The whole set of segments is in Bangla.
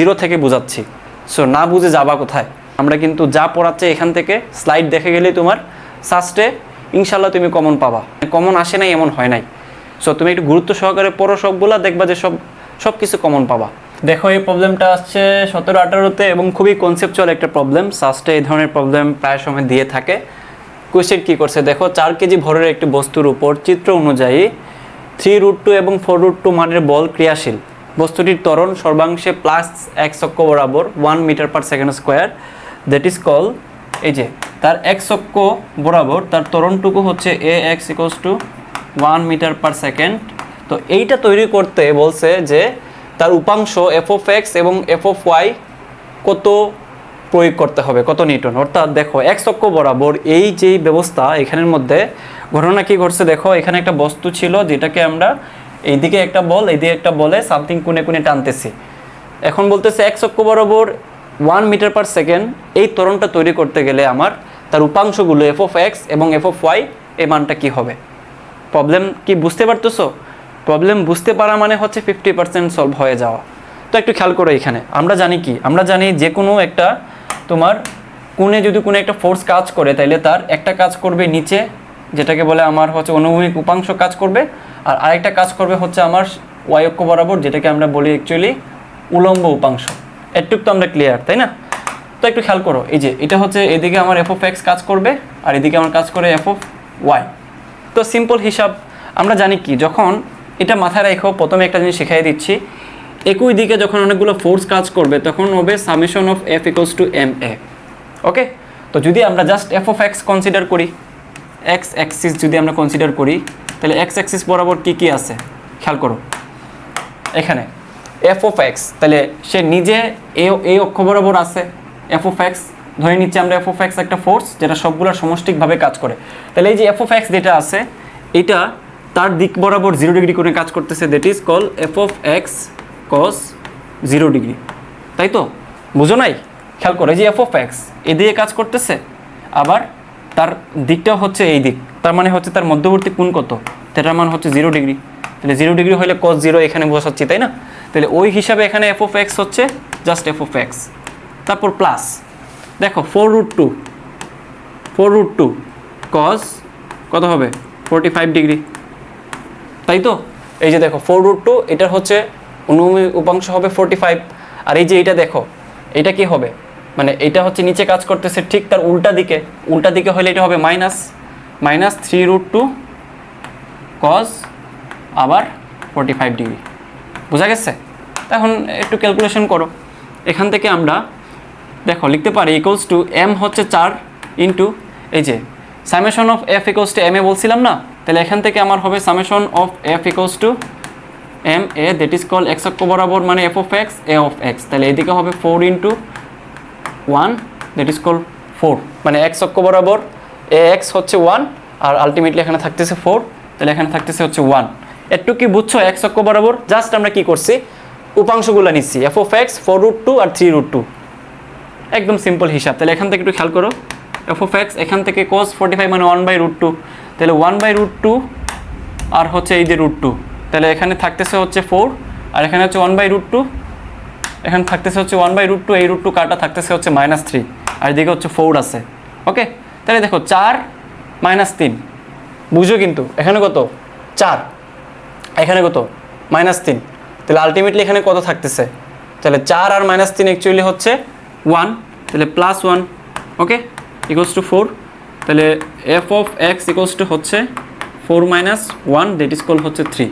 জিরো থেকে বোঝাচ্ছি, সো না বুঝে যাবা কোথায়। আমরা কিন্তু যা পড়াচ্ছে এখান থেকে স্লাইড দেখে গেলেই তোমার সাস্টে ইনশাল্লাহ তুমি কমন পাবা। কমন আসে নাই এমন হয় নাই। সো তুমি একটু গুরুত্ব সহকারে পড়ো সবগুলা, দেখবা যে সব কিছু কমন পাবা। দেখো এই প্রবলেমটা আসছে 17-18-তে এবং খুবই কনসেপচুয়াল একটা প্রবলেম। সাস্টে এই ধরনের প্রবলেম প্রায় সময় দিয়ে থাকে। কোয়েশ্চেন কী করছে দেখো, 4 কেজি ভরের একটি বস্তুর উপর চিত্র অনুযায়ী 3√2 এবং 4√2 মানের বল ক্রিয়াশীল। বস্তুটির ত্বরণ সর্বাংশে প্লাস x অক্ষ বরাবর 1 metre per second square, that is call, এই যে তার x অক্ষ বরাবর তার ত্বরণটুকু হচ্ছে ax = 1 মিটার পার সেকেন্ড। তো এইটা তৈরি করতে বলছে যে তার উপাংশ f(x) এবং f(y) কত প্রয়োগ করতে হবে, কত নিউটন। অর্থাৎ দেখো x অক্ষ বরাবর এই যেই ব্যবস্থা, এখানের মধ্যে ঘটনা কি ঘটছে দেখো, এখানে একটা বস্তু ছিল যেটাকে আমরা এইদিকে একটা বল, এইদিকে একটা বলে সামথিং কোণে কোণে টানতেছি। এখন বলতেছে x অক্ষ বরাবর 1 মিটার পার সেকেন্ড এই ত্বরণটা তৈরি করতে গেলে আমার তার উপাংশগুলো f(x) এবং f(y) এই মানটা কি হবে। প্রবলেম কি বুঝতে পারতেছো? প্রবলেম বুঝতে পারা মানে হচ্ছে 50% সলভ হয়ে যাওয়া। তো একটু খেয়াল করো, এখানে আমরা জানি কি, আমরা জানি যে কোনো একটা তোমার কোণে যদি কোনো একটা ফোর্স কাজ করে তাহলে তার একটা কাজ করবে নিচে, যেটাকে বলে আমার হচ্ছে অনুভূমিক উপাংশ কাজ করবে, আর আরেকটা কাজ করবে হচ্ছে আমার y অক্ষ বরাবর, যেটাকে আমরা বলি অ্যাকচুয়ালি উলম্ব উপাংশ। এটুক তো আমরা ক্লিয়ার, তাই না? তো একটু খেয়াল করো, এই যে এটা হচ্ছে এদিকে আমার f(x) কাজ করবে আর এদিকে আমার কাজ করে f(y). তো সিম্পল হিসাব আমরা জানি কি, যখন এটা মাথায় রেখো, প্রথমে একটা জিনিস শিখিয়ে দিচ্ছি, একই দিকে যখন অনেকগুলো ফোর্স কাজ করবে তখন হবে সামেশন অফ F = ma। ওকে, তো যদি আমরা জাস্ট f(x) কনসিডার করি, x অ্যাক্সিস যদি আমরা কনসিডার করি, তাহলে x অ্যাক্সিস বরাবর কি আছে খেয়াল করো, এখানে f(x), তাহলে সে নিজে এই অক্ষ বরাবর আছে f(x), ধরে নিচ্ছি আমরা f(x) একটা ফোর্স যেটা সবগুলোর সমষ্টিকভাবে কাজ করে। তাহলে এই যে f(x) যেটা আছে এটা তার দিক বরাবর 0 ডিগ্রি করে কাজ করতেছে, that is call f(x cos 0 degree. তাই তো, বুঝো নাই? খেয়াল করো, এই যে f(x) এদিকে কাজ করতেছে, আবার তার দিকটাও হচ্ছে এই দিক, তার মানে হচ্ছে তার মধ্যবর্তী কোণ কত, সেটার মান হচ্ছে 0 ডিগ্রি। তাহলে 0 ডিগ্রি হলে cos 0 এখানে বসাচ্ছি, তাই না? তাহলে ওই হিসাবে এখানে f(x) হচ্ছে জাস্ট f(x), তারপর প্লাস দেখো 4√2 cos কত হবে 45 ডিগ্রি, তাই তো? এই যে দেখো 4√2 এটার হচ্ছে অনুভূমিক উপাংশ হবে 45, আর এই যে এটা দেখো এটা কি হবে, মানে এটা হচ্ছে নিচে কাজ করতেছে ঠিক তার উল্টা দিকে হলে এটা হবে মাইনাস 3√2 cos আবার 45 ডিগ্রি। বোঝা গেছে? এখন একটু ক্যালকুলেশন করো, এখান থেকে আমরা দেখো লিখতে পারি ইকুয়ালস টু m হচ্ছে 4 ইন্টু এই যে সামেশন অফ F = ma বলছিলাম না, তাহলে এখান থেকে আমার হবে summation of F = ma, that is call x অক্ষ বরাবর মানে f(x) a(x), তাহলে এদিকে হবে 4 × 1, দ্যাট ইজ কল 4, মানে x অক্ষ বরাবর ax হচ্ছে 1 আর আলটিমেটলি এখানে থাকতেছে 4, তাহলে এখানে থাকতেছে হচ্ছে 1। একটু কি বুঝছো? x অক্ষ বরাবর জাস্ট আমরা কি করছি, উপাংশগুলো নিচ্ছি f(x), 4√2 আর 3√2, একদম সিম্পল হিসাব। তাহলে এখান থেকে একটু খেয়াল করো, f(x) এখান থেকে cos 45 মানে 1/√2, তাহলে 1/√2 আর হচ্ছে এই যে √2, তাহলে এখানে থাকতেছে হচ্ছে 4 আর এখানে হচ্ছে 1/√2, এখানে থাকতেছে হচ্ছে 1/√2, এই √2 কাটা থাকতেছে হচ্ছে -3 আর এদিকে হচ্ছে 4 আছে। ওকে, তাহলে দেখো 4 - 3, বুঝো কিন্তু এখানে কত 4, এখানে কত -3, তাহলে আলটিমেটলি এখানে কত থাকতেছে, তাহলে 4 আর -3 অ্যাকচুয়ালি হচ্ছে 1, তাহলে +1, ওকে, ইকুয়ালস টু 4, তাহলে f(x) হচ্ছে 4 - 1, দ্যাট ইজ কল হচ্ছে 3।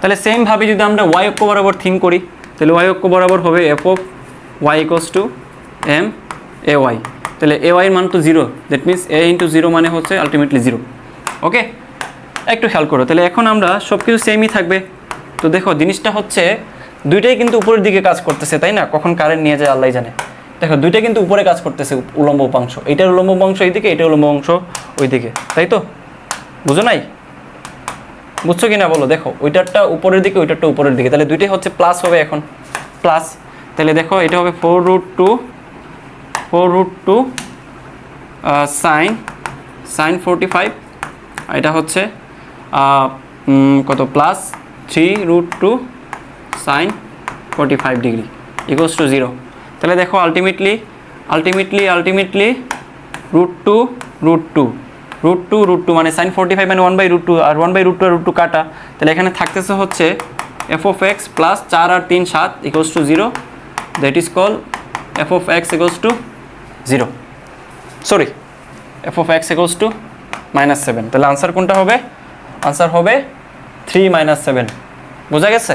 তাহলে সেমভাবে যদি আমরা y অক্ষ বরাবর থিঙ্ক করি, তাহলে y অক্ষ বরাবর হবে f(y) = m(ay), তাহলে ay এর মান তো 0, দ্যাট মিনস a × 0 মানে হচ্ছে আলটিমেটলি 0। ওকে, একটু খেয়াল করো, তাহলে এখন আমরা সব কিছু সেমই থাকবে। তো দেখো জিনিসটা হচ্ছে দুইটাই কিন্তু উপরের দিকে কাজ করতেছে, তাই না? কখন কারেন্ট নিয়ে যায় আল্লাহ জানে। দেখো দুইটা কিন্তু উপরে কাজ করতেছে, উলম্ব উপাংশ, এইটার উলম্ব উপাংশ এইদিকে, এইটার উলম্ব অংশ ওইদিকে, তাই তো? বুঝো নাই? বুঝছো কিনা বলো? দেখো ওইটারটা উপরের দিকে, ওইটারটা উপরের দিকে, তাহলে দুইটাই হচ্ছে প্লাস হবে এখন, প্লাস। তাহলে দেখো এটা হবে 4√2 sin 45, এটা হচ্ছে কত +3√2 sin 45 ডিগ্রি। Equals to 0। তাহলে দেখো আলটিমেটলি √2 মানে sin 45 মানে 1/√2 আর 1/√2 আর √2 কাটা, তাহলে এখানে থাকতেছে হচ্ছে f of x প্লাস 4 আর 3 7 equals to 0, that is call f of x equals to 0, sorry f of x equals to -7। তাহলে আনসার কোনটা হবে? আনসার হবে 3 - 7। বোঝা গেছে?